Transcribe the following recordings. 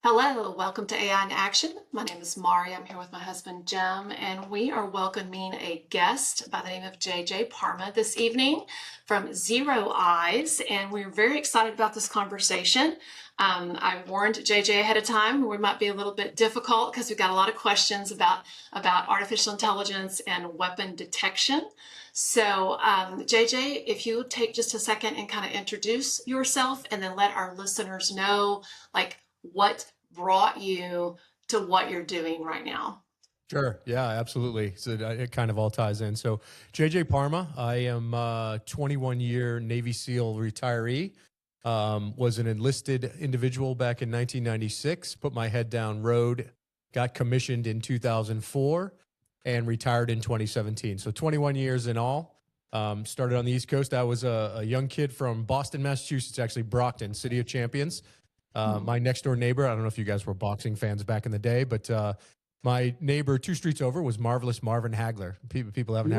Hello, welcome to AI in Action. My name is Maury. I'm here with my husband Jim, and we are welcoming a guest by the name of JJ Parma this evening from Zero Eyes, and we're very excited about this conversation. I warned JJ ahead of time we might be a little bit difficult because we've got a lot of questions about artificial intelligence and weapon detection. So, JJ, if you would take just a second and kind of introduce yourself and then let our listeners know, like, what brought you to what you're doing right now. Sure. Yeah, absolutely. So it kind of all ties in. So JJ Parma, I am a 21-year Navy SEAL retiree. Was an enlisted individual back in 1996, put my head down road, got commissioned in 2004, and retired in 2017. So 21 years in all. Started on the East Coast. I was a young kid from Boston, Massachusetts, actually Brockton, City of Champions. My next door neighbor, I don't know if you guys were boxing fans back in the day, but my neighbor 2 streets over was Marvelous Marvin Hagler. People haven't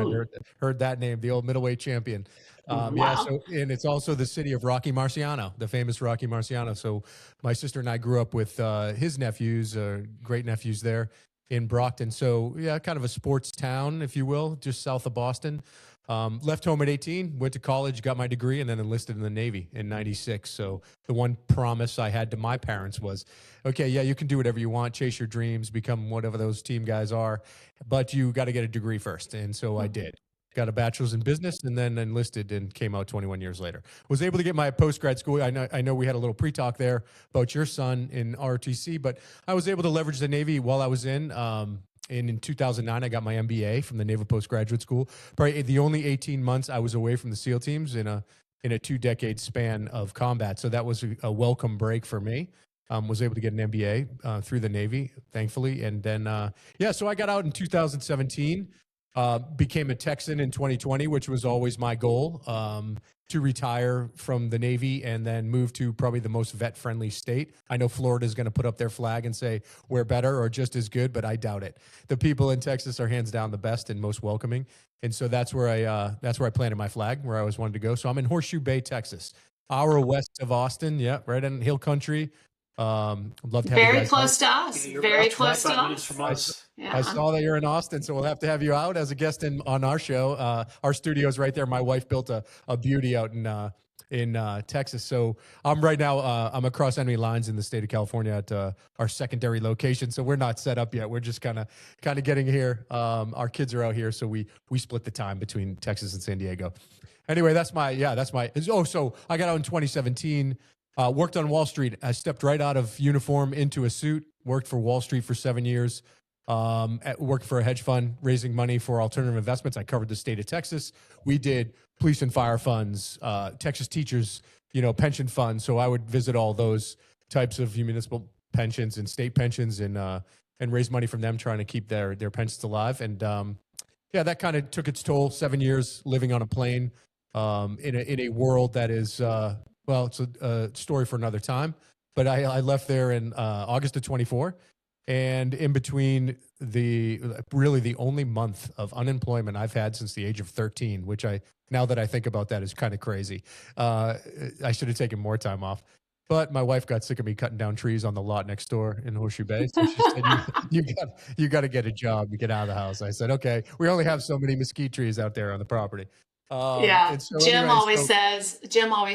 heard that name, the old middleweight champion. Yeah, Wow. so, and it's also the city of Rocky Marciano, the famous Rocky Marciano. So my sister and I grew up with his nephews, great nephews there in Brockton. So yeah, kind of a sports town, if you will, just south of Boston. Left home at 18, went to college, got my degree, and then enlisted in the Navy in 96. So the one promise I had to my parents was, okay, yeah, you can do whatever you want, chase your dreams, become whatever those team guys are, but you got to get a degree first. And so I did. Got a bachelor's in business and then enlisted and came out 21 years later. Was able to get my post-grad school. I know we had a little pre-talk there about your son in ROTC, but I was able to leverage the Navy while I was in. In 2009, I got my MBA from the Naval Postgraduate School. Probably the only 18 months I was away from the SEAL teams in a 2-decade span of combat. So that was a welcome break for me. Was able to get an MBA through the Navy, thankfully. And then, so I got out in 2017, became a Texan in 2020, which was always my goal, to retire from the Navy and then move to probably the most vet-friendly state. I know Florida is going to put up their flag and say we're better or just as good, but I doubt it. The people in Texas are hands down the best and most welcoming, and so that's where I planted my flag, where I always wanted to go. So I'm in Horseshoe Bay, Texas, hour west of Austin. Yeah, right in Hill Country. I'd love to have you Very guys close out. to us. You're Very about close to 25 minutes us. from I, us. I Yeah. saw that you're in Austin, so we'll have to have you out as a guest on our show. Our studio's right there. My wife built a beauty out in Texas. So I'm right now, I'm across enemy lines in the state of California at our secondary location. So we're not set up yet. We're just kind of getting here. Our kids are out here, so we split the time between Texas and San Diego. Anyway, that's my. So I got out in 2017. Worked on Wall Street. I stepped right out of uniform into a suit. Worked for Wall Street for 7 years. Worked for a hedge fund, raising money for alternative investments. I covered the state of Texas. We did police and fire funds, Texas teachers, pension funds. So I would visit all those types of municipal pensions and state pensions and raise money from them, trying to keep their pensions alive. And that kind of took its toll. 7 years living on a plane in a world that is it's a story for another time. But I left there in August of 24. And in between the only month of unemployment I've had since the age of 13, which now that I think about that is kind of crazy. I should have taken more time off. But my wife got sick of me cutting down trees on the lot next door in Horseshoe Bay. So she said, you got to get a job to get out of the house. I said, okay, we only have so many mesquite trees out there on the property. Yeah. And so Jim anyway, always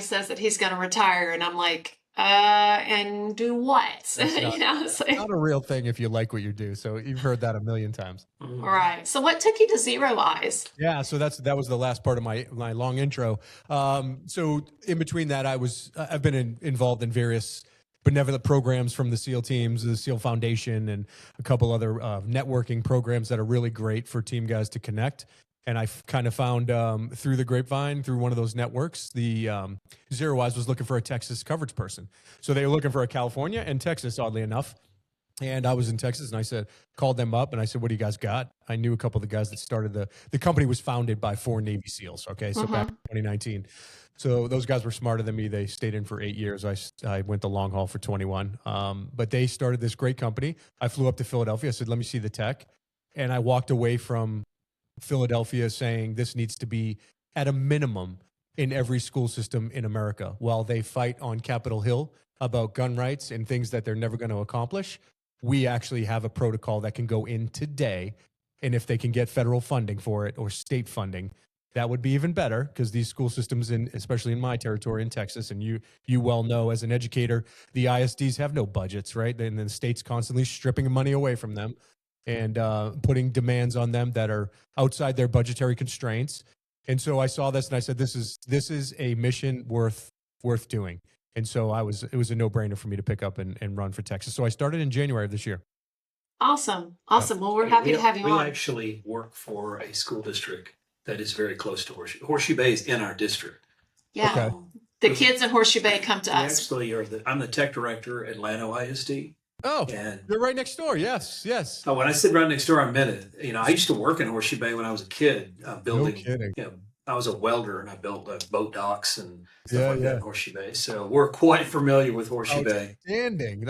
says that he's going to retire, and I'm like, and do what? That's not a real thing if you like what you do. So you've heard that a million times. All right. So what took you to Zero Eyes? Yeah, so that was the last part of my long intro. So in between that, I've been involved in various benevolent programs from the SEAL teams, the SEAL Foundation, and a couple other networking programs that are really great for team guys to connect. And I kind of found through the grapevine, through one of those networks, the Zero Eyes was looking for a Texas coverage person. So they were looking for a California and Texas, oddly enough. And I was in Texas, and I called them up, and I said, "What do you guys got?" I knew a couple of the guys that started the company was founded by 4 Navy SEALs. Okay, so back in 2019. So those guys were smarter than me. They stayed in for 8 years. I went the long haul for 21. But they started this great company. I flew up to Philadelphia. I said, "Let me see the tech," and I walked away from Philadelphia saying this needs to be at a minimum in every school system in America. While they fight on Capitol Hill about gun rights and things that they're never going to accomplish, we actually have a protocol that can go in today. And if they can get federal funding for it or state funding, that would be even better, because these school systems, especially in my territory in Texas, and you well know as an educator, the ISDs have no budgets, right? And the state's constantly stripping money away from them and putting demands on them that are outside their budgetary constraints. And so I saw this and I said, this is a mission worth doing. And so it was a no-brainer for me to pick up and run for Texas. So I started in January of this year. Awesome. Awesome. Well, we're happy to have you We on. actually work for a school district that is very close to Horseshoe. Horseshoe Bay is in our district. Yeah. Okay. The kids in Horseshoe Bay come to We us. actually I'm the tech director at Llano ISD. Oh, And you're right next door. Yes. when I said right next door, I meant it. You know, I used to work in Horseshoe Bay when I was a kid, building. No kidding. You know, I was a welder and I built boat docks and stuff Yeah, like yeah. that in Horseshoe Bay. So we're quite familiar with Horseshoe Bay. Outstanding.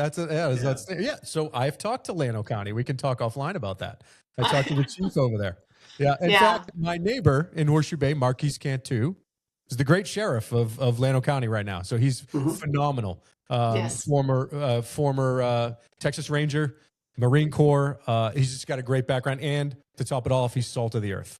Yeah. So I've talked to Llano County. We can talk offline about that. I Uh, talked to the chief over there. Yeah. In Yeah. fact, my neighbor in Horseshoe Bay, Marquise Cantu, is the great sheriff of Llano County right now. So he's Mhm. phenomenal. Yes. Former Texas Ranger, Marine Corps. He's just got a great background. And to top it off, he's salt of the earth.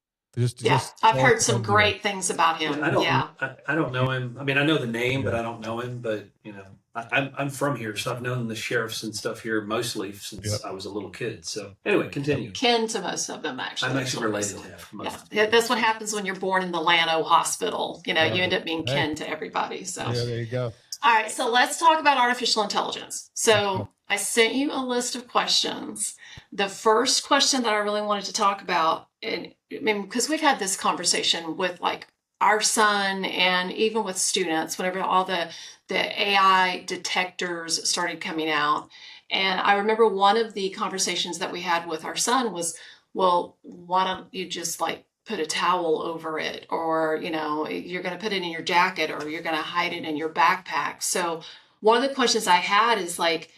Yeah. I've heard some salt of the earth. great things about him. Yeah. I don't know him. I mean, I know the name, but I don't know him. But you know, I'm from here, so I've known the sheriffs and stuff here mostly since I was a little kid. So anyway, continue. Kin to most of them, actually. I'm actually related to half. Yeah. Yeah, that's what happens when you're born in the Llano Hospital. You know, Yeah. you end up being kin Hey. to everybody. So, Yeah, there you go. all right. So let's talk about artificial intelligence. So I sent you a list of questions. The first question that I really wanted to talk about, and I mean, because we've had this conversation with like our son and even with students, whenever all the AI detectors started coming out. And I remember one of the conversations that we had with our son was, well, why don't you just like put a towel over it, or you know, you're going to put it in your jacket, or you're going to hide it in your backpack. So one of the questions I had is like,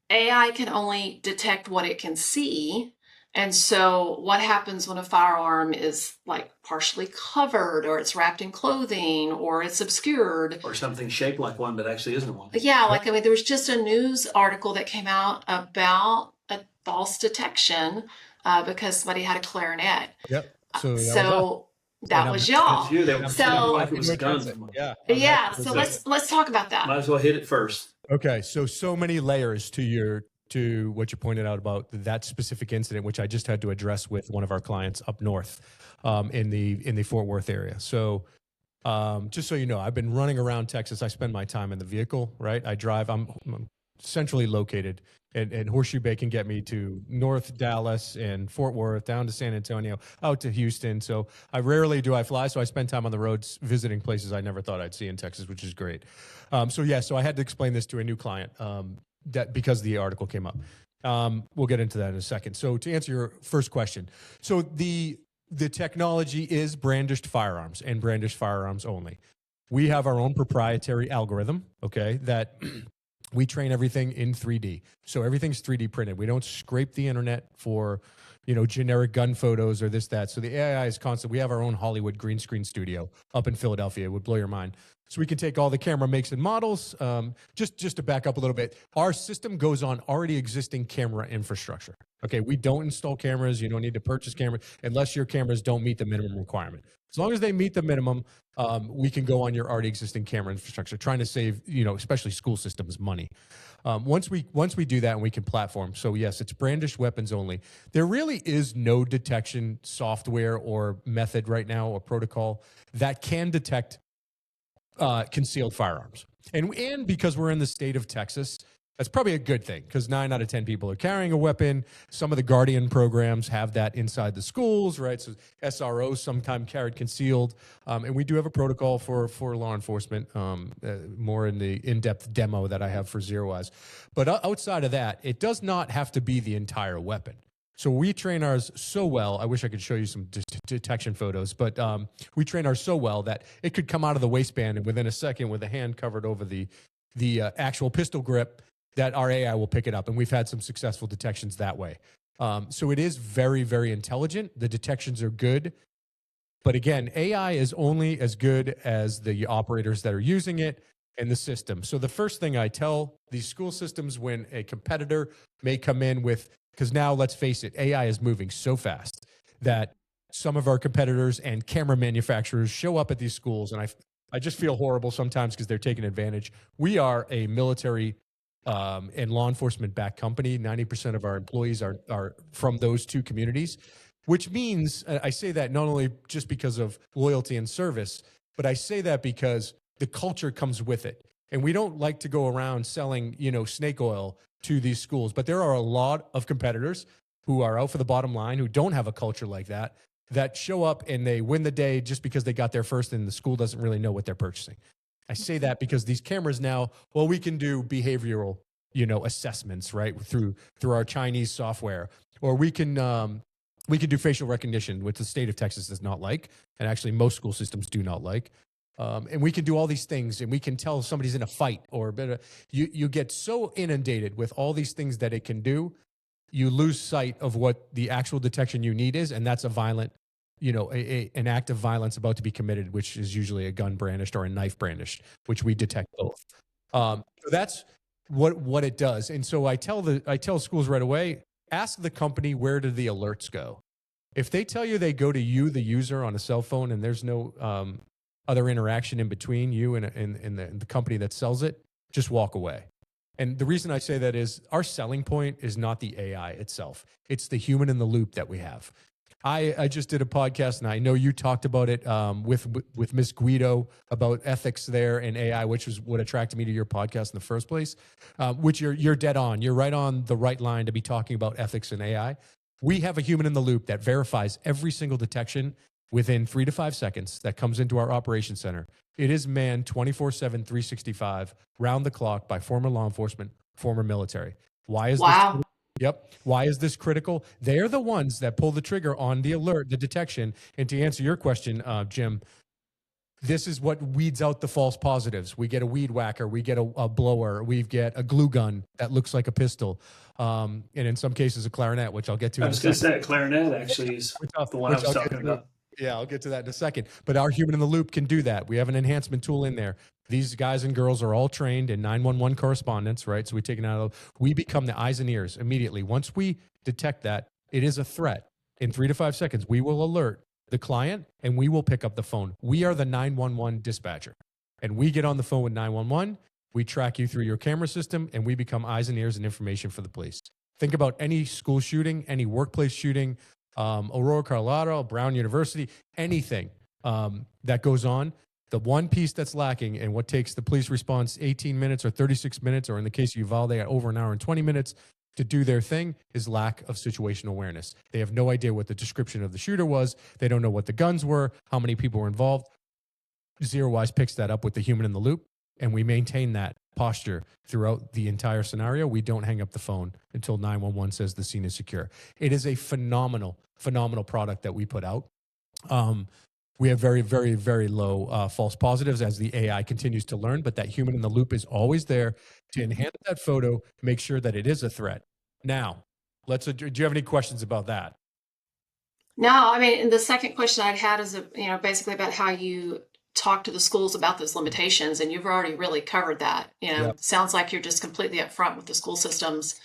AI can only detect what it can see. And so what happens when a firearm is like partially covered, or it's wrapped in clothing, or it's obscured? Or something shaped like one, but actually isn't one. Yeah, like I mean, there was just a news article that came out about a false detection because somebody had a clarinet. Yep. So That was y'all. It's you. They So- sounded like it was a gun. Yeah. Yeah, so let's talk about that. Might as well hit it first. Okay, so many layers to what you pointed out about that specific incident, which I just had to address with one of our clients up north, in the Fort Worth area. So, just so you know, I've been running around Texas. I spend my time in the vehicle, right? I drive. I'm centrally located, and Horseshoe Bay can get me to North Dallas and Fort Worth, down to San Antonio, out to Houston. So I rarely do I fly. So I spend time on the roads visiting places I never thought I'd see in Texas, which is great. So I had to explain this to a new client, that because the article came up. We'll get into that in a second. So to answer your first question, so the technology is brandished firearms and brandished firearms only. We have our own proprietary algorithm, okay, that we train everything in 3D. So everything's 3D printed. We don't scrape the internet for, generic gun photos or this, that. So the AI is constant. We have our own Hollywood green screen studio up in Philadelphia. It would blow your mind. So we can take all the camera makes and models. Just to back up a little bit, our system goes on already existing camera infrastructure. Okay, we don't install cameras. You don't need to purchase cameras unless your cameras don't meet the minimum requirement. As long as they meet the minimum, we can go on your already existing camera infrastructure, trying to save, especially school systems, money. Once we do that and we can platform, so yes, it's brandished weapons only. There really is no detection software or method right now or protocol that can detect concealed firearms. And because we're in the state of Texas, that's probably a good thing, because 9 out of 10 people are carrying a weapon. Some of the Guardian programs have that inside the schools, right? So SROs sometimes carried concealed. And we do have a protocol for law enforcement, more in the in-depth demo that I have for Zero Eyes. But outside of that, it does not have to be the entire weapon. So we train ours so well. I wish I could show you some detection photos, but we train ours so well that it could come out of the waistband and within a second, with a hand covered over the actual pistol grip, that our AI will pick it up. And we've had some successful detections that way. So it is very, very intelligent. The detections are good. But again, AI is only as good as the operators that are using it and the system. So the first thing I tell these school systems when a competitor may come in with, because now let's face it, AI is moving so fast that some of our competitors and camera manufacturers show up at these schools, and I just feel horrible sometimes because they're taking advantage. We are a military and law enforcement backed company. 90% of our employees are from those two communities, which means I say that not only just because of loyalty and service, but I say that because the culture comes with it. And we don't like to go around selling, snake oil to these schools, but there are a lot of competitors who are out for the bottom line, who don't have a culture like that show up and they win the day just because they got there first and the school doesn't really know what they're purchasing. I say that because these cameras now, well, we can do behavioral, assessments, right? Through our Chinese software, or we can do facial recognition, which the state of Texas does not like. And actually most school systems do not like. And we can do all these things, and we can tell if somebody's in a fight or you get so inundated with all these things that it can do, you lose sight of what the actual detection you need is. And that's a violent, an act of violence about to be committed, which is usually a gun brandished or a knife brandished, which we detect both. So that's what it does. And so I tell schools right away, ask the company, where do the alerts go? If they tell you they go to you, the user, on a cell phone, and there's no other interaction in between you and the company that sells it, just walk away. And the reason I say that is our selling point is not the AI itself. It's the human in the loop that we have. I just did a podcast, and I know you talked about it with Miss Guido about ethics there and AI, which was what attracted me to your podcast in the first place, which you're dead on. You're right on the right line to be talking about ethics and AI. We have a human in the loop that verifies every single detection within 3 to 5 seconds that comes into our operations center. It is manned 24/7, 365, round the clock by former law enforcement, former military. Why is Wow. Yep. Why is this critical? They're the ones that pull the trigger on the alert, the detection. And to answer your question, Jim, this is what weeds out the false positives. We get a weed whacker, we get a blower, we get a glue gun that looks like a pistol, and in some cases a clarinet, which I'll get to. I was going to say, Clarinet actually is the one I was talking about. Yeah, I'll get to that in a second. But our human in the loop can do that. We have an enhancement tool in there. These guys and girls are all trained in 911 correspondence, right? So we take it out of, we become the eyes and ears immediately. Once we detect that it is a threat, in 3 to 5 seconds, we will alert the client and we will pick up the phone. We are the 911 dispatcher, and we get on the phone with 911. We track you through your camera system, and we become eyes and ears and information for the police. Think about any school shooting, any workplace shooting, Aurora, Colorado, Brown University, anything that goes on. The one piece that's lacking, and what takes the police response 18 minutes or 36 minutes, or in the case of Uvalde, over an hour and 20 minutes to do their thing, is lack of situational awareness. They have no idea what the description of the shooter was. They don't know what the guns were, how many people were involved. ZeroWise picks that up with the human in the loop, and we maintain that posture throughout the entire scenario. We don't hang up the phone until 911 says the scene is secure. It is a phenomenal product that we put out. We have very, very, very low false positives as the AI continues to learn, but that human in the loop is always there to enhance that photo, make sure that it is a threat. Now, do you have any questions about that? No, I mean, and the second question I'd had is, basically about how you talk to the schools about those limitations, and you've already really covered that. Yep. Sounds like you're just completely upfront with the school systems,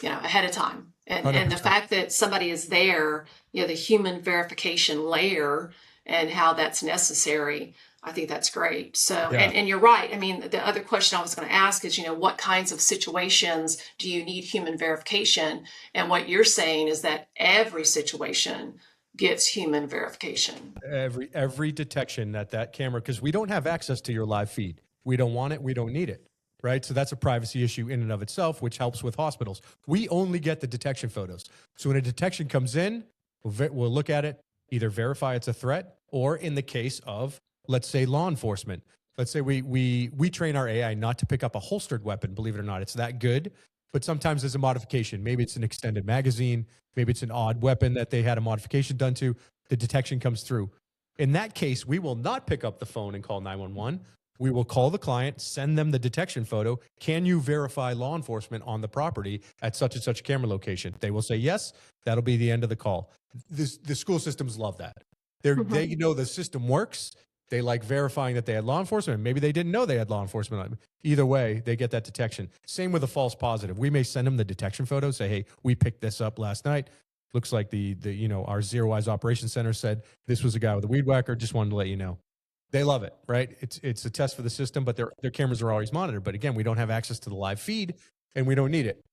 ahead of time. And the fact that somebody is there, the human verification layer and how that's necessary, I think that's great. So, Yeah. and you're right. I mean, the other question I was going to ask is, what kinds of situations do you need human verification? And what you're saying is that every situation gets human verification. Every detection that camera, because we don't have access to your live feed. We don't want it. We don't need it. Right. So that's a privacy issue in and of itself, which helps with hospitals. We only get the detection photos. So when a detection comes in, we'll look at it, either verify it's a threat, or in the case of, let's say, law enforcement, let's say we train our AI not to pick up a holstered weapon. Believe it or not, it's that good. But sometimes there's a modification. Maybe it's an extended magazine. Maybe it's an odd weapon that they had a modification done to. The detection comes through. In that case, we will not pick up the phone and call 911. We will call the client, send them the detection photo. Can you verify law enforcement on the property at such and such camera location? They will say yes. That'll be the end of the call. The school systems love that. They know the system works. They like verifying that they had law enforcement. Maybe they didn't know they had law enforcement. Either way, they get that detection. Same with a false positive. We may send them the detection photo, say, hey, we picked this up last night. Looks like our Zero Eyes Operations Center said this was a guy with a weed whacker. Just wanted to let you know. They love it, right? It's a test for the system, but their cameras are always monitored. But again, we don't have access to the live feed, and we don't need it.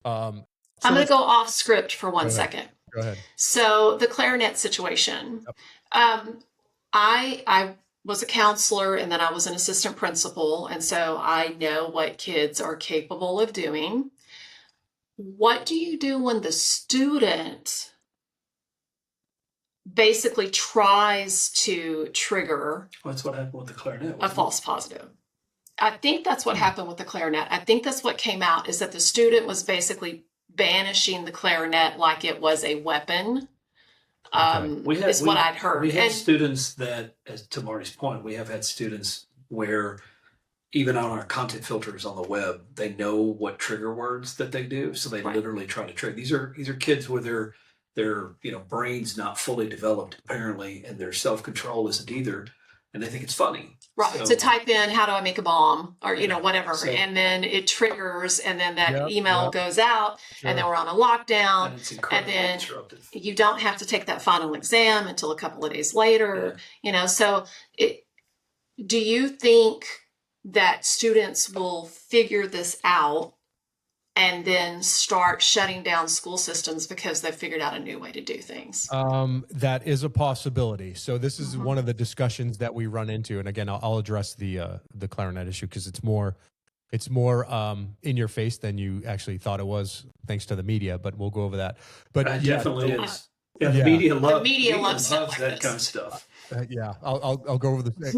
I'm going to go off script for 1 second. Go ahead. So the Clarinet situation. I was a counselor, and then I was an assistant principal, and so I know what kids are capable of doing. What do you do when the student basically tries to trigger That's what happened with the Clarinet. a false positive? I think that's what happened with the Clarinet. I think that's what came out, is that the student was basically banishing the Clarinet like it was a weapon. Is what I'd heard. We have students that, as to Marty's point, we have had students where even on our content filters on the web, they know what trigger words that they do, so they literally try to trigger. These are kids with their brains not fully developed apparently, and their self-control isn't either, and they think it's funny. Right. So, to type in, how do I make a bomb, or, whatever. So, and then it triggers, and then that email goes out, and then we're on a lockdown. And it's incredibly then disruptive. You don't have to take that final exam until a couple of days later. So do you think that students will figure this out and then start shutting down school systems because they've figured out a new way to do things? That is a possibility. So this is one of the discussions that we run into. And again, I'll address the Clarinet issue because it's more in your face than you actually thought it was, thanks to the media. But we'll go over that. But it definitely is. The media loves that kind of stuff. I'll go over this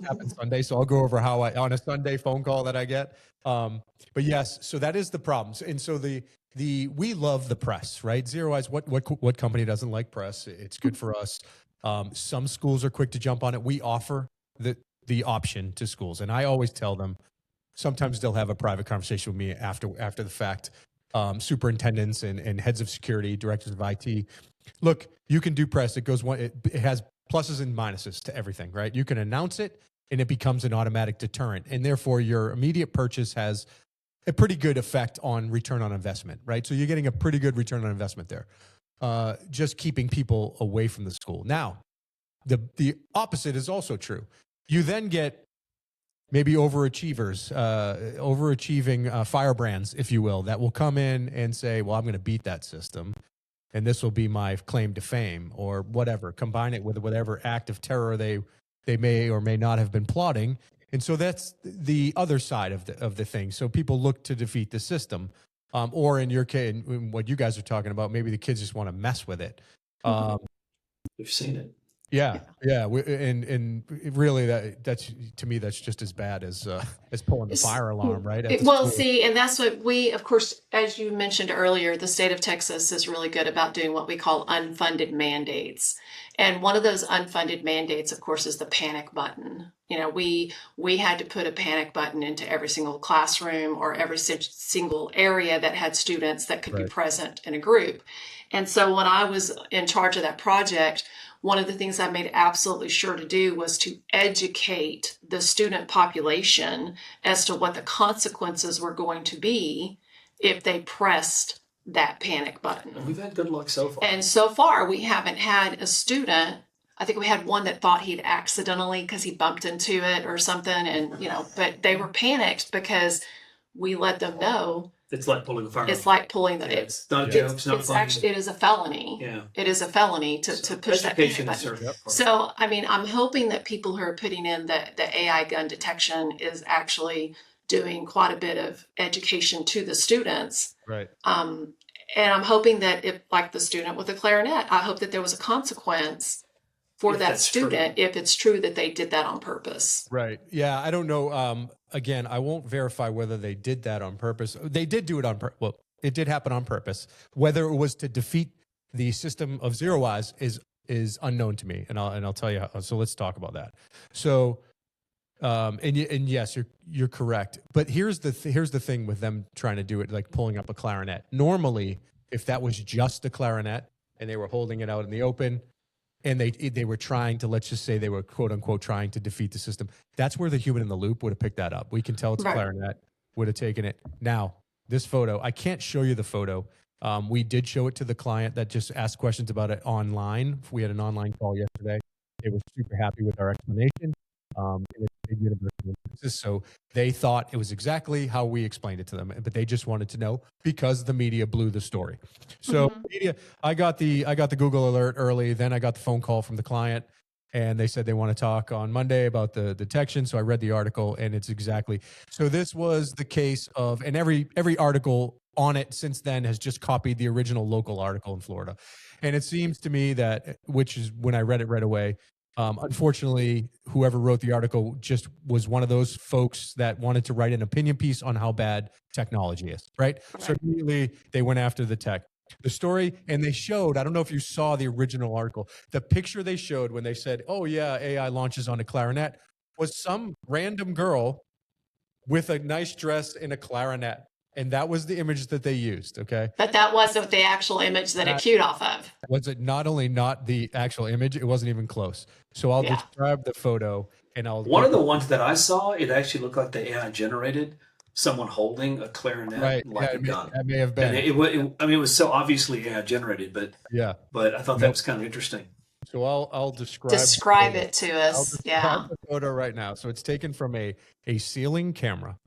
happened Sunday, so I'll go over how on a Sunday phone call that I get. But yes, so that is the problem. And so we love the press, right? Zero Eyes, what company doesn't like press? It's good for us. Some schools are quick to jump on it. We offer the option to schools, and I always tell them. Sometimes they'll have a private conversation with me after the fact. Superintendents and heads of security, directors of IT. Look, you can do press. It has pluses and minuses to everything, right? You can announce it, and it becomes an automatic deterrent, and therefore your immediate purchase has a pretty good effect on return on investment, right? So you're getting a pretty good return on investment there. Just keeping people away from the school. Now, the opposite is also true. You then get maybe overachievers, overachieving firebrands, if you will, that will come in and say, well, I'm going to beat that system, and this will be my claim to fame, or whatever. Combine it with whatever act of terror they may or may not have been plotting. And so that's the other side of the thing. So people look to defeat the system. Or in your case, what you guys are talking about, maybe the kids just want to mess with it. We've seen it. Yeah. And really, that's to me, that's just as bad as pulling the fire alarm, right? See, and that's what we, of course, as you mentioned earlier, the state of Texas is really good about doing what we call unfunded mandates. And one of those unfunded mandates, of course, is the panic button. We had to put a panic button into every single classroom or every single area that had students that could be present in a group. And so when I was in charge of that project, one of the things I made absolutely sure to do was to educate the student population as to what the consequences were going to be if they pressed that panic button. And we've had good luck so far. And so far, we haven't had a student. I think we had one that thought he'd accidentally, because he bumped into it or something, and but they were panicked because we let them know. It's like pulling the fire. It's like pulling the. It's not a joke. It's not funny. Actually, it is a felony. Yeah. It is a felony to push that panic button. So, I'm hoping that people who are putting in the AI gun detection is actually doing quite a bit of education to the students. Right. And I'm hoping that if, like the student with the Clarinet, I hope that there was a consequence for that student if it's true that they did that on purpose. Right. Yeah. I don't know. Again, I won't verify whether they did that on purpose. They did do it on purpose. Well, it did happen on purpose. Whether it was to defeat the system of Zero Eyes is unknown to me, and I'll tell you how. So let's talk about that. So, and yes, you're correct. But here's the thing with them trying to do it, like pulling up a Clarinet. Normally, if that was just a Clarinet and they were holding it out in the open, and they were trying to, let's just say they were quote unquote trying to defeat the system. That's where the human in the loop would have picked that up. We can tell it's a Right. Clarinet, would have taken it. Now, this photo, I can't show you the photo. We did show it to the client that just asked questions about it online. We had an online call yesterday. They were super happy with our explanation. And it's a big university emphasis, so they thought it was exactly how we explained it to them, but they just wanted to know because the media blew the story. So media, I got the Google alert early, then I got the phone call from the client, and they said they want to talk on Monday about the detection. So I read the article, and it's exactly so. This was the case of, and every article on it since then has just copied the original local article in Florida, and it seems to me that, which is when I read it right away. Unfortunately, whoever wrote the article just was one of those folks that wanted to write an opinion piece on how bad technology is, right? So immediately they went after the tech. The story, and they showed, I don't know if you saw the original article, the picture they showed when they said, oh yeah, AI launches on a Clarinet, was some random girl with a nice dress in a Clarinet. And that was the image that they used, okay? But that wasn't the actual image that it cued off of. Was it not only not the actual image, it wasn't even close. So I'll describe the photo, and I'll... One of the ones that I saw, it actually looked like the AI generated someone holding a Clarinet like a gun. That may have been. And I mean, it was so obviously AI generated, but I thought that was kind of interesting. So I'll describe it to us. The photo right now. So it's taken from a ceiling camera.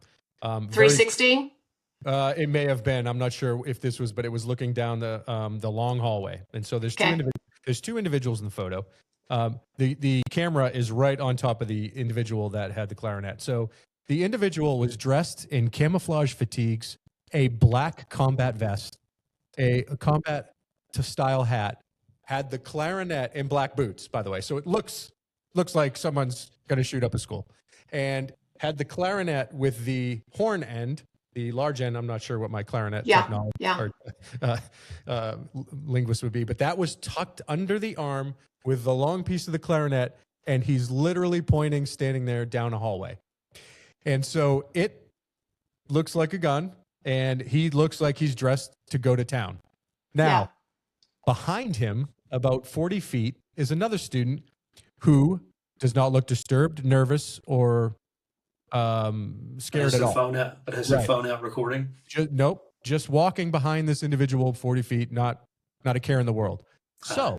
360? It may have been. I'm not sure if this was, but it was looking down the long hallway. And so there's two individuals in the photo. The camera is right on top of the individual that had the Clarinet. So the individual was dressed in camouflage fatigues, a black combat vest, a combat style hat, had the Clarinet in black boots, by the way. So it looks like someone's going to shoot up a school, and had the Clarinet with the horn end. The large end, I'm not sure what my Clarinet technology or linguist would be, but that was tucked under the arm with the long piece of the Clarinet, and he's literally pointing, standing there down a hallway. And so it looks like a gun, and he looks like he's dressed to go to town. Now, behind him, about 40 feet, is another student who does not look disturbed, nervous, or scared at all. But has their phone out recording? Nope. Just walking behind this individual 40 feet, not a care in the world. So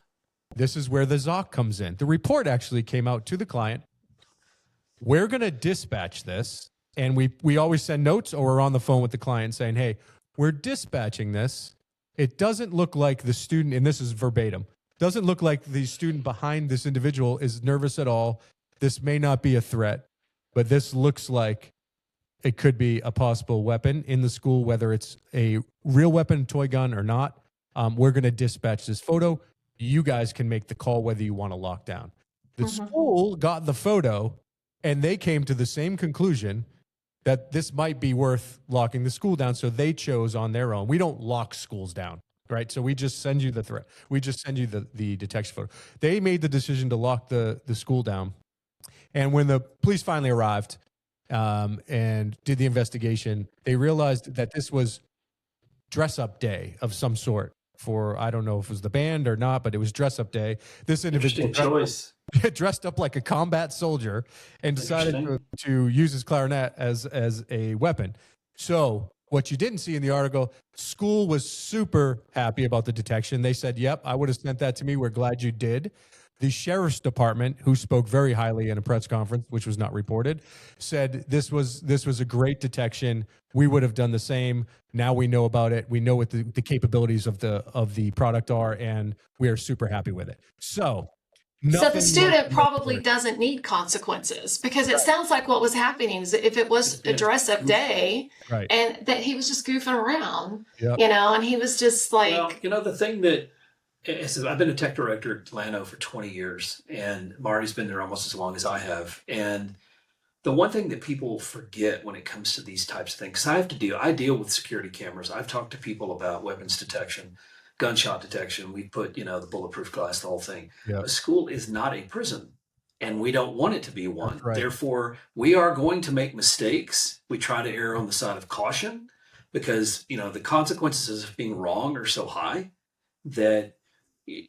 this is where the ZOC comes in. The report actually came out to the client. We're going to dispatch this. And we always send notes, or we're on the phone with the client saying, hey, we're dispatching this. It doesn't look like the student, and this is verbatim, doesn't look like the student behind this individual is nervous at all. This may not be a threat. But this looks like it could be a possible weapon in the school, whether it's a real weapon, toy gun, or not. We're going to dispatch this photo. You guys can make the call whether you want to lock down. The school got the photo, and they came to the same conclusion that this might be worth locking the school down. So they chose on their own. We don't lock schools down, right? So we just send you the threat. We just send you the detection photo. They made the decision to lock the school down. And when the police finally arrived and did the investigation, they realized that this was dress-up day of some sort for, I don't know if it was the band or not, but it was dress-up day. This individual dressed up like a combat soldier and decided to use his Clarinet as a weapon. So what you didn't see in the article, school was super happy about the detection. They said, yep, I would have sent that to me. We're glad you did. The sheriff's department, who spoke very highly in a press conference, which was not reported, said this was a great detection. We would have done the same. Now we know about it. We know what the capabilities of the product are, and we are super happy with it. So the student probably doesn't need consequences, because it sounds like what was happening is if it was a dress-up day, and that he was just goofing around, and he was just like... Well, the thing that... I've been a tech director at Lano for 20 years, and Marty's been there almost as long as I have. And the one thing that people forget when it comes to these types of things, because I deal with security cameras. I've talked to people about weapons detection, gunshot detection. We put, the bulletproof glass, the whole thing. Yep. A school is not a prison, and we don't want it to be one. Right. Therefore, we are going to make mistakes. We try to err on the side of caution because, the consequences of being wrong are so high that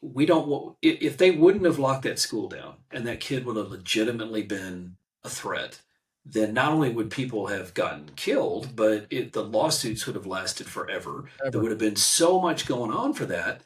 we don't, if they wouldn't have locked that school down and that kid would have legitimately been a threat, then not only would people have gotten killed, but the lawsuits would have lasted forever. There Ever. would have been so much going on for that.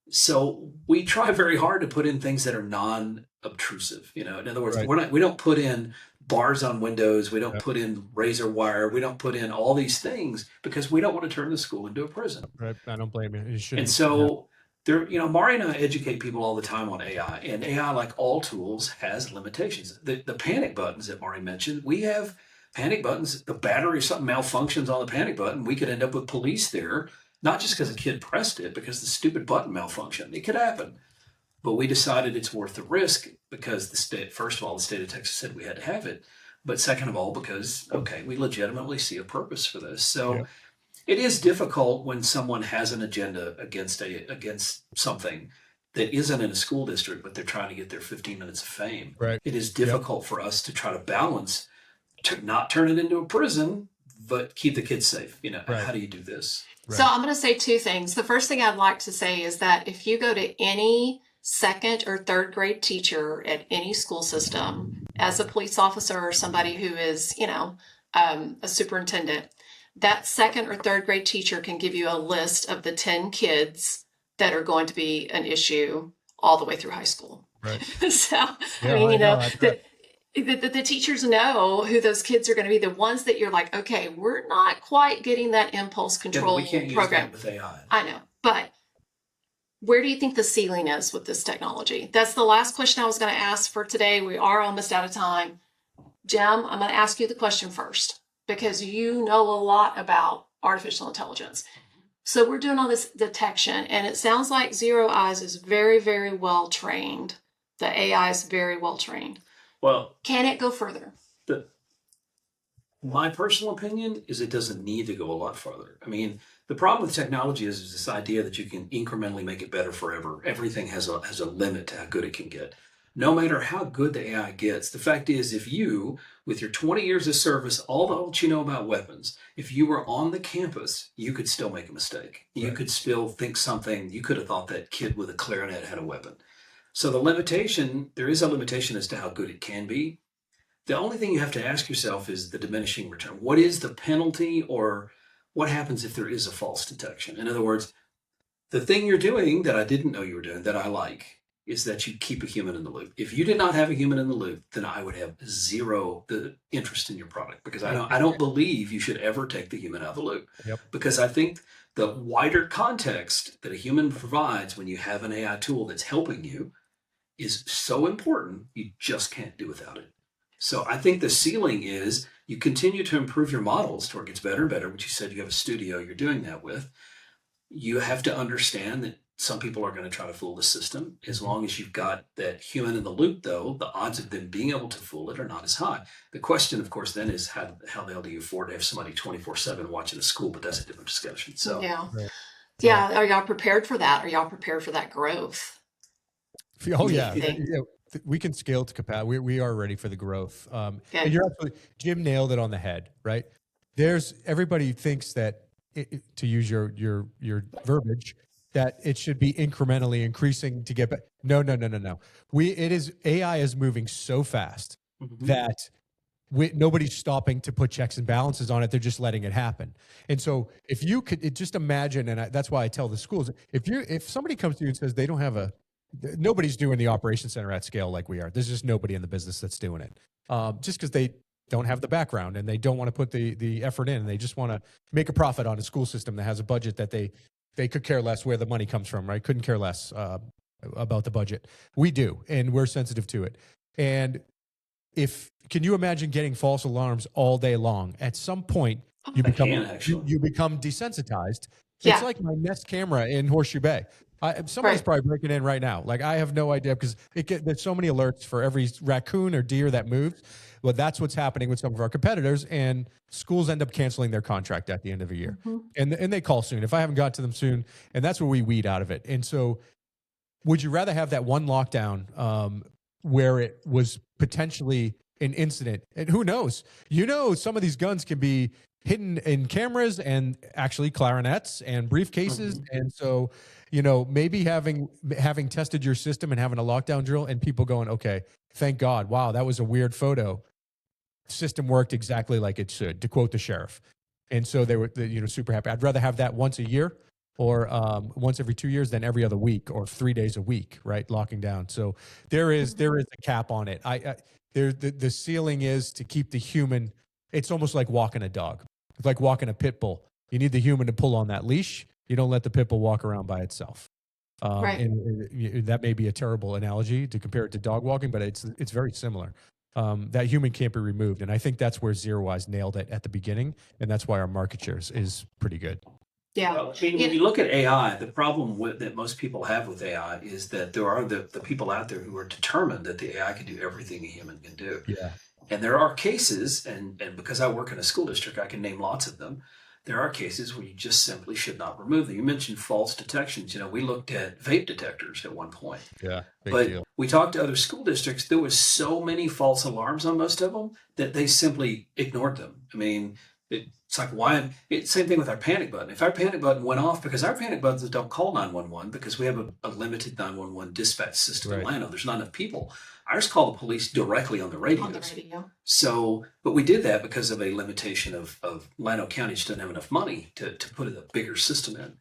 So we try very hard to put in things that are non-obtrusive. In other words, Right. we don't put in bars on windows. We don't Yep. put in razor wire. We don't put in all these things because we don't want to turn the school into a prison. Right. I don't blame you. It And shouldn't. so there, Mari and I educate people all the time on AI, and AI, like all tools, has limitations. The panic buttons that Mari mentioned, we have panic buttons. The battery or something malfunctions on the panic button, we could end up with police there, not just because a kid pressed it, because the stupid button malfunctioned. It could happen. But we decided it's worth the risk because first of all, the state of Texas said we had to have it. But second of all, because, okay, we legitimately see a purpose for this. So Yep. it is difficult when someone has an agenda against something that isn't in a school district, but they're trying to get their 15 minutes of fame. Right. It is difficult for us to try to balance, to not turn it into a prison, but keep the kids safe. Right. How do you do this? Right. So I'm going to say two things. The first thing I'd like to say is that if you go to any second or third grade teacher at any school system as a police officer or somebody who is, a superintendent, that second or third grade teacher can give you a list of the 10 kids that are going to be an issue all the way through high school. Right. So, Yeah, I mean, I know, that's right. the teachers know who those kids are going to be, the ones that you're like, okay, we're not quite getting that impulse Yeah, but control we can't use program. that with AI. I know, but where do you think the ceiling is with this technology? That's the last question I was going to ask for today. We are almost out of time. Jim, I'm going to ask you the question first because you know a lot about artificial intelligence. So we're doing all this detection, and it sounds like Zero Eyes is very, very well trained. The AI is very well trained. Well, Can it go further? my personal opinion is it doesn't need to go a lot farther. I mean, the problem with technology is this idea that you can incrementally make it better forever. Everything has a limit to how good it can get. No matter how good the AI gets, the fact is, if you, with your 20 years of service, all that you know about weapons, if you were on the campus, you could still make a mistake. You Right. could still think something, you could have thought that kid with a clarinet had a weapon. So there is a limitation as to how good it can be. The only thing you have to ask yourself is the diminishing return. What is the penalty, or what happens if there is a false detection? In other words, the thing you're doing that I didn't know you were doing that I like is that you keep a human in the loop. If you did not have a human in the loop, then I would have zero the interest in your product because I don't believe you should ever take the human out of the loop. Yep. Because I think the wider context that a human provides when you have an AI tool that's helping you is so important, you just can't do without it. So I think the ceiling is you continue to improve your models to where it gets better and better, which you said you have a studio you're doing that with. You have to understand that some people are going to try to fool the system. As long as you've got that human in the loop, though, the odds of them being able to fool it are not as high. The question, of course, then is how the hell do you afford to have somebody 24/7 watching a school? But that's a different discussion. So Yeah. Right. Yeah. Are y'all prepared for that? Are y'all prepared for that growth? Oh yeah, Yeah. we can scale to capacity. We are ready for the growth. Good. And you're absolutely, Jim nailed it on the head, right? Everybody thinks that to use your verbiage, that it should be incrementally increasing to get back. No. AI is moving so fast that nobody's stopping to put checks and balances on it. They're just letting it happen. And so if you could just imagine, and that's why I tell the schools, if somebody comes to you and says they don't have nobody's doing the operations center at scale like we are. There's just nobody in the business that's doing it. Just because they don't have the background and they don't want to put the effort in, and they just want to make a profit on a school system that has a budget that they could care less where the money comes from, right? Couldn't care less about the budget. We do, and we're sensitive to it. And can you imagine getting false alarms all day long? At some point, you become desensitized. Yeah. It's like my Nest camera in Horseshoe Bay. Somebody's Right. probably breaking in right now. Like, I have no idea because there's so many alerts for every raccoon or deer that moves. Well, that's what's happening with some of our competitors, and schools end up canceling their contract at the end of a year. And they call soon. If I haven't got to them soon, and that's where we weed out of it. And so, would you rather have that one lockdown where it was potentially an incident? And who knows? Some of these guns can be hidden in cameras and actually clarinets and briefcases. And so, maybe having tested your system and having a lockdown drill and people going, okay, thank God, wow, that was a weird photo. System worked exactly like it should, to quote the sheriff. And so they were, super happy. I'd rather have that once a year or once every 2 years than every other week or 3 days a week, right? Locking down. So there is a cap on it. The ceiling is to keep the human. It's almost like walking a dog. It's like walking a pit bull. You need the human to pull on that leash. You don't let the pit bull walk around by itself. Right. And that may be a terrible analogy to compare it to dog walking, but it's very similar. That human can't be removed. And I think that's where Zero Eyes nailed it at the beginning. And that's why our market share is pretty good. Yeah. Well, when you look at AI, the problem that most people have with AI is that there are the people out there who are determined that the AI can do everything a human can do. Yeah. And there are cases, and because I work in a school district, I can name lots of them. There are cases where you just simply should not remove them. You mentioned false detections. We looked at vape detectors at one point. Yeah. But we talked to other school districts. There was so many false alarms on most of them that they simply ignored them. I mean, it's like, why? Same thing with our panic button. If our panic button went off, because our panic buttons don't call 911 because we have a limited 911 dispatch system in Atlanta. There's not enough people. Ours call the police directly on the radios. On the radio. So, but we did that because of a limitation of Llano County just didn't have enough money to put a bigger system in.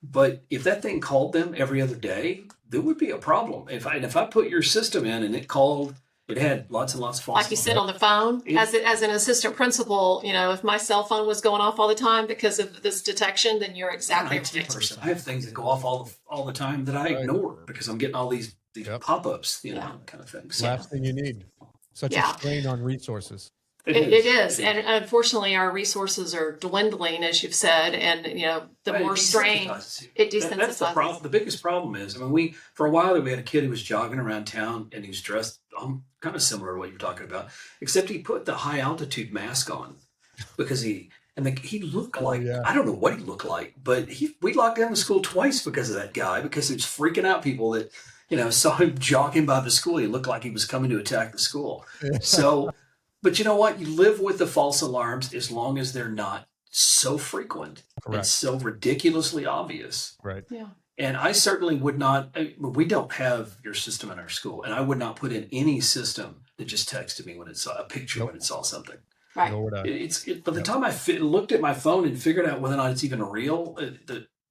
But if that thing called them every other day, there would be a problem. If I put your system in and it had lots and lots of false. Like you said on the phone, as an assistant principal, if my cell phone was going off all the time because of this detection, then you're exactly right. I have things that go off all the time that I ignore because I'm getting all these pop-ups, kind of things. Last thing you need. Such a strain on resources. It is. And unfortunately, our resources are dwindling, as you've said, and the more strain, it desensitizes. That's the problem. The biggest problem is, for a while we had a kid who was jogging around town and he was dressed kind of similar to what you're talking about, except he put the high altitude mask on because he looked like, I don't know what he looked like, but we locked down the school twice because of that guy, because it was freaking out people that, saw him jogging by the school. He looked like he was coming to attack the school. So, but you know what? You live with the false alarms as long as they're not so frequent and so ridiculously obvious. Right. Yeah. And I certainly would not, we don't have your system in our school, and I would not put in any system that just texted me when it saw a picture, when it saw something. Right. By the time I looked at my phone and figured out whether or not it's even real,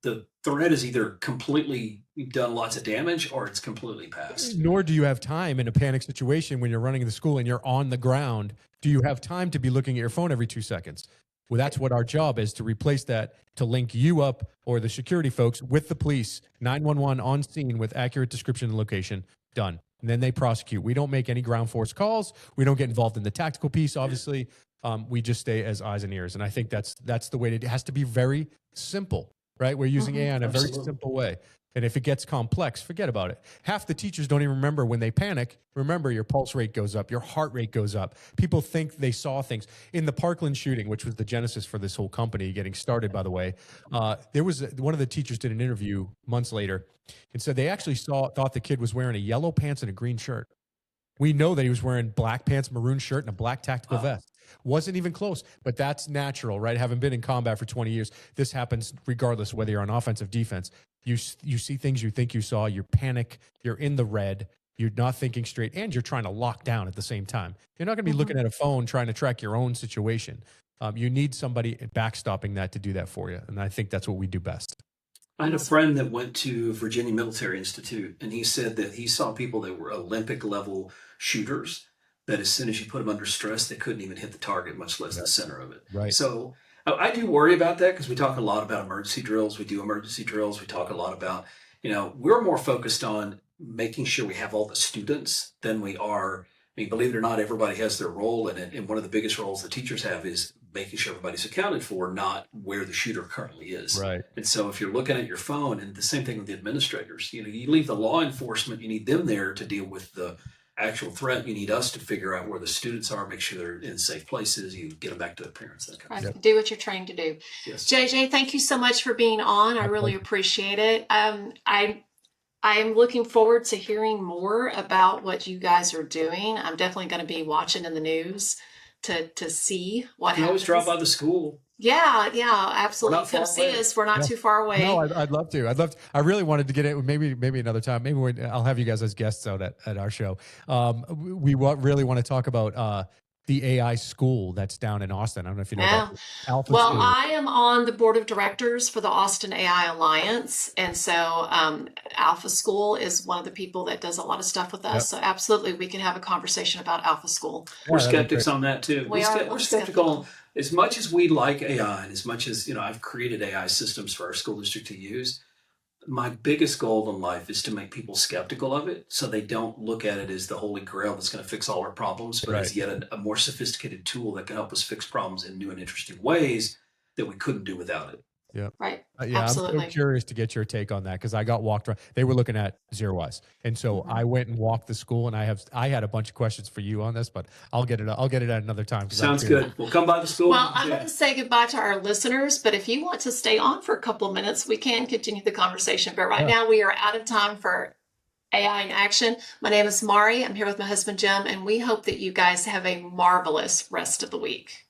the threat is either completely done lots of damage or it's completely passed. Nor do you have time in a panic situation when you're running the school and you're on the ground. Do you have time to be looking at your phone every 2 seconds? Well, that's what our job is, to replace that, to link you up or the security folks with the police, 911 on scene with accurate description and location, done. And then they prosecute. We don't make any ground force calls. We don't get involved in the tactical piece, obviously. We just stay as eyes and ears. And I think that's the way it has to be very simple, right? We're using AI in a very simple way. And if it gets complex, forget about it. Half the teachers don't even remember when they panic. Remember, your pulse rate goes up, your heart rate goes up. People think they saw things. In the Parkland shooting, which was the genesis for this whole company getting started, by the way, there was one of the teachers did an interview months later and said they actually thought the kid was wearing a yellow pants and a green shirt. We know that he was wearing black pants, maroon shirt, and a black tactical vest. Wasn't even close, but that's natural, right? Having been in combat for 20 years, this happens regardless whether you're on offensive, defense. You see things you think you saw, you panic, you're in the red, you're not thinking straight, and you're trying to lock down at the same time. You're not going to be looking at a phone trying to track your own situation. You need somebody backstopping that to do that for you, and I think that's what we do best. I had a friend that went to Virginia Military Institute, and he said that he saw people that were Olympic-level shooters, that as soon as you put them under stress, they couldn't even hit the target, much less the center of it. Right. So I do worry about that because we talk a lot about emergency drills. We do emergency drills. We talk a lot about, we're more focused on making sure we have all the students than we are. Believe it or not, everybody has their role in it. And one of the biggest roles the teachers have is making sure everybody's accounted for, not where the shooter currently is. Right. And so if you're looking at your phone, and the same thing with the administrators, you leave the law enforcement, you need them there to deal with the actual threat. You need us to figure out where the students are, make sure they're in safe places. You get them back to the parents, that kind of thing. Do what you're trained to do. Yes. JJ, thank you so much for being on. I really appreciate it. I am looking forward to hearing more about what you guys are doing. I'm definitely going to be watching in the news to see what happens. You always drop by the school. Yeah, yeah, We're absolutely. not far Come see away. us. We're not Yeah. too far away. No, I'd love to. I'd love to. I really wanted to get it. Maybe another time. I'll have you guys as guests out at our show. Really want to talk about the AI school that's down in Austin. I don't know if you know about Yeah. the Alpha Well, School. I am on the board of directors for the Austin AI Alliance. And so Alpha School is one of the people that does a lot of stuff with us. Yep. So absolutely, we can have a conversation about Alpha School. We're Yeah, that'd be skeptics great. on that too. We are a We're little skeptical. As much as we like AI and as much as, I've created AI systems for our school district to use, my biggest goal in life is to make people skeptical of it so they don't look at it as the holy grail that's going to fix all our problems, but as Right. yet a more sophisticated tool that can help us fix problems in new and interesting ways that we couldn't do without it. Yeah. Right. Yeah, I'm so Absolutely. curious to get your take on that because I got walked around. They were looking at Zero Wise, and so Mhm. I went and walked the school, and I had a bunch of questions for you on this, but I'll get it at another time. 'Cause I'm Sounds curious. good. We'll come by the school. Well, I'm going to say goodbye to our listeners, but if you want to stay on for a couple of minutes, we can continue the conversation. But right Yeah. now, we are out of time for AI in Action. My name is Maury. I'm here with my husband, Jim, and we hope that you guys have a marvelous rest of the week.